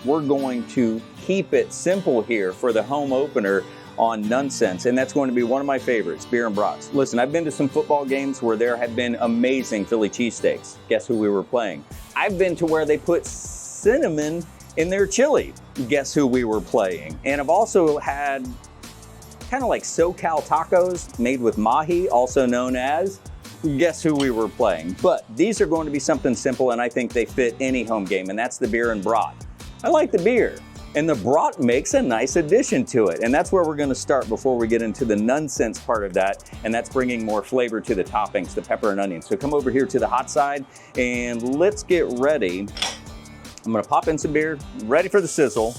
we're going to keep it simple here for the home opener on Nunnsense, and that's going to be one of my favorites, beer and brats. Listen, I've been to some football games where there have been amazing Philly cheesesteaks. Guess who we were playing? I've been to where they put cinnamon in their chili. Guess who we were playing? And I've also had kind of like SoCal tacos made with mahi, also known as, guess who we were playing? But these are going to be something simple, and I think they fit any home game, and that's the beer and brat. I like the beer, and the brat makes a nice addition to it, and that's where we're gonna start before we get into the Nunnsense part of that, and that's bringing more flavor to the toppings, the pepper and onion. So come over here to the hot side, and let's get ready. I'm gonna pop in some beer, ready for the sizzle.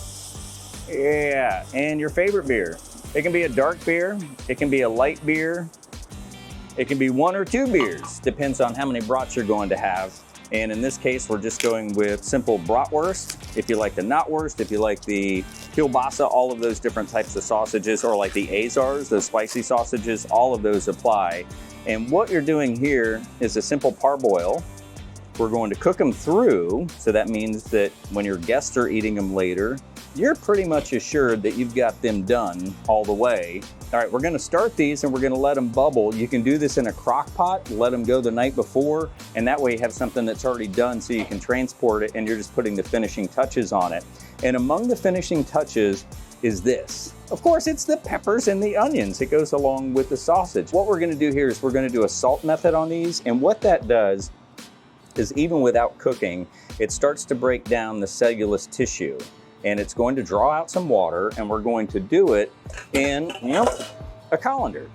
Yeah, and your favorite beer. It can be a dark beer, it can be a light beer, it can be 1 or 2 beers, depends on how many brats you're going to have. And in this case, we're just going with simple bratwurst. If you like the knotwurst, if you like the kielbasa, all of those different types of sausages, or like the Azars, those spicy sausages, all of those apply. And what you're doing here is a simple parboil. We're going to cook them through, so that means that when your guests are eating them later, you're pretty much assured that you've got them done all the way. All right, we're gonna start these and we're gonna let them bubble. You can do this in a crock pot, let them go the night before, and that way you have something that's already done so you can transport it and you're just putting the finishing touches on it. And among the finishing touches is this. Of course, it's the peppers and the onions. It goes along with the sausage. What we're gonna do here is we're gonna do a salt method on these, and what that does is even without cooking, it starts to break down the cellulose tissue. And it's going to draw out some water, and we're going to do it in, a colander,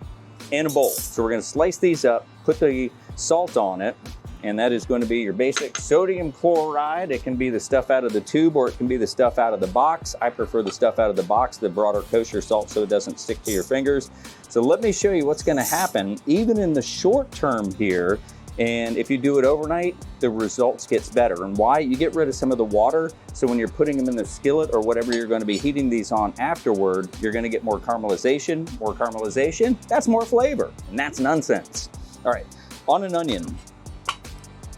in a bowl. So we're gonna slice these up, put the salt on it, and that is going to be your basic sodium chloride. It can be the stuff out of the tube, or it can be the stuff out of the box. I prefer the stuff out of the box, the broader kosher salt, so it doesn't stick to your fingers. So let me show you what's gonna happen, even in the short term here. And if you do it overnight, the results gets better. And why? You get rid of some of the water, so when you're putting them in the skillet or whatever you're gonna be heating these on afterward, you're gonna get more caramelization, that's more flavor, and that's Nunnsense. All right, on an onion,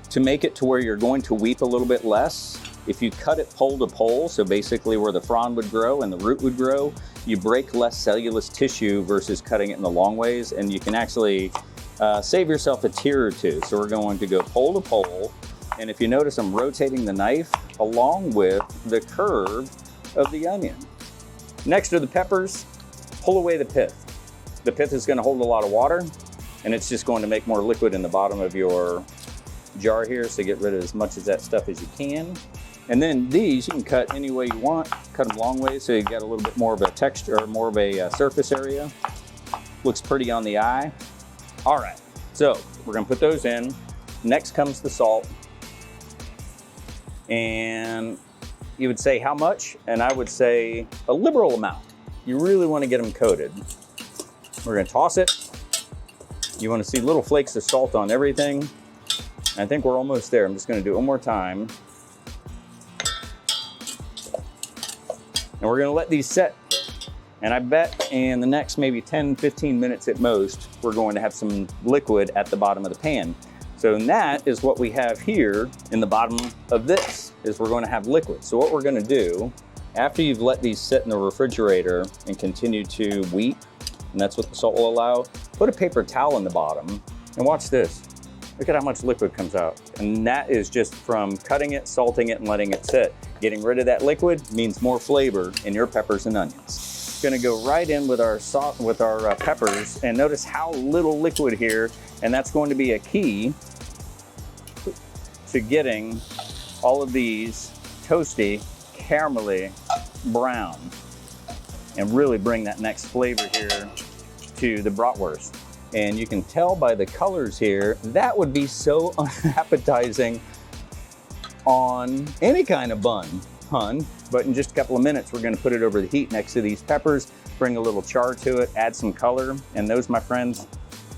to make it to where you're going to weep a little bit less, if you cut it pole to pole, so basically where the frond would grow and the root would grow, you break less cellulose tissue versus cutting it in the long ways, and you can actually save yourself a tear or two. So we're going to go pole to pole, and if you notice, I'm rotating the knife along with the curve of the onion. Next are the peppers. Pull away the pith. The pith is going to hold a lot of water, and it's just going to make more liquid in the bottom of your jar here, so get rid of as much of that stuff as you can. And then these you can cut any way you want. Cut them long ways so you get a little bit more of a texture, or more of a surface area. Looks pretty on the eye. All right, so we're gonna put those in. Next comes the salt. And you would say how much? And I would say a liberal amount. You really wanna get them coated. We're gonna toss it. You wanna see little flakes of salt on everything. I think we're almost there. I'm just gonna do it one more time. And we're gonna let these set. And I bet in the next maybe 10, 15 minutes at most, we're going to have some liquid at the bottom of the pan. So that is what we have here in the bottom of this, is we're going to have liquid. So what we're gonna do, after you've let these sit in the refrigerator and continue to weep, and that's what the salt will allow, put a paper towel in the bottom and watch this. Look at how much liquid comes out. And that is just from cutting it, salting it, and letting it sit. Getting rid of that liquid means more flavor in your peppers and onions. Gonna go right in with our salt, with our peppers, and notice how little liquid here, and that's going to be a key to getting all of these toasty, caramelly brown, and really bring that next flavor here to the bratwurst. And you can tell by the colors here, that would be so unappetizing on any kind of bun, hun. But in just a couple of minutes, we're gonna put it over the heat next to these peppers, bring a little char to it, add some color, and those, my friends,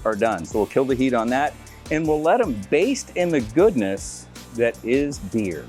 are done. So we'll kill the heat on that, and we'll let them baste in the goodness that is beer.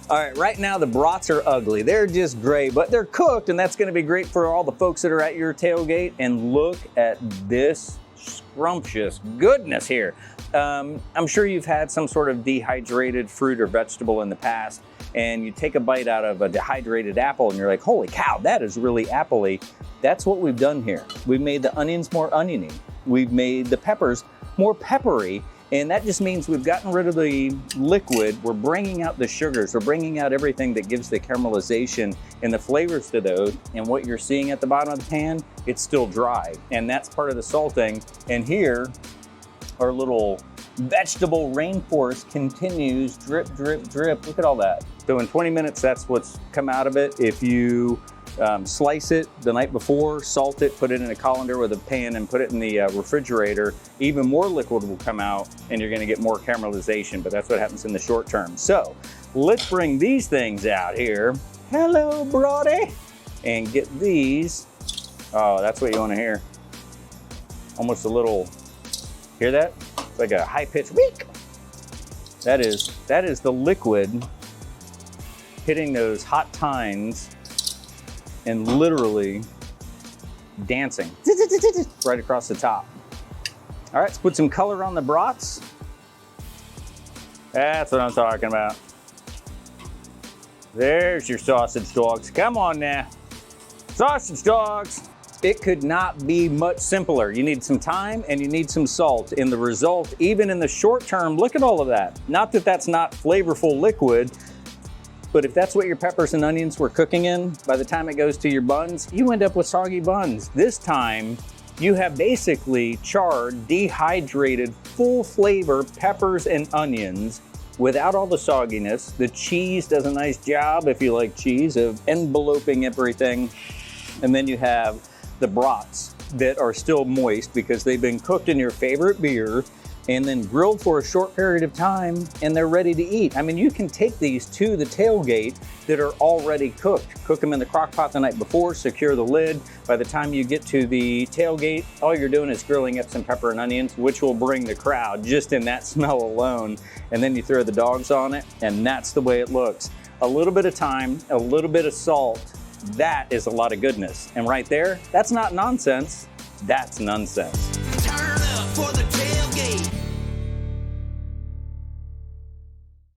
All right, right now the brats are ugly. They're just gray, but they're cooked, and that's gonna be great for all the folks that are at your tailgate. And look at this scrumptious goodness here. I'm sure you've had some sort of dehydrated fruit or vegetable in the past, and you take a bite out of a dehydrated apple and you're like, holy cow, that is really appley. That's what we've done here. We've made the onions more oniony. We've made the peppers more peppery. And that just means we've gotten rid of the liquid. We're bringing out the sugars. We're bringing out everything that gives the caramelization and the flavors to those. And what you're seeing at the bottom of the pan, it's still dry. And that's part of the salting. And here, our little vegetable rainforest continues, drip, drip, drip. Look at all that. So in 20 minutes, that's what's come out of it. If you slice it the night before, salt it, put it in a colander with a pan and put it in the refrigerator, even more liquid will come out and you're gonna get more caramelization, but that's what happens in the short term. So let's bring these things out here. Hello, Brody. And get these. Oh, that's what you wanna hear. Almost a little, hear that? It's like a high-pitched week. That is the liquid hitting those hot tines and literally dancing right across the top. All right, let's put some color on the brats. That's what I'm talking about. There's your sausage dogs. Come on now. Sausage dogs. It could not be much simpler. You need some time and you need some salt. And the result, even in the short term, look at all of that. Not that that's not flavorful liquid, but if that's what your peppers and onions were cooking in, by the time it goes to your buns, you end up with soggy buns. This time, you have basically charred, dehydrated, full flavor peppers and onions without all the sogginess. The cheese does a nice job, if you like cheese, of enveloping everything. And then you have the brats that are still moist because they've been cooked in your favorite beer and then grilled for a short period of time, and they're ready to eat. I mean, you can take these to the tailgate that are already cooked. Cook them in the crock pot the night before, secure the lid. By the time you get to the tailgate, all you're doing is grilling up some pepper and onions, which will bring the crowd just in that smell alone. And then you throw the dogs on it, and that's the way it looks. A little bit of time, a little bit of salt, that is a lot of goodness. And right there, that's not nonsense, that's Nunnsense. Turn up for the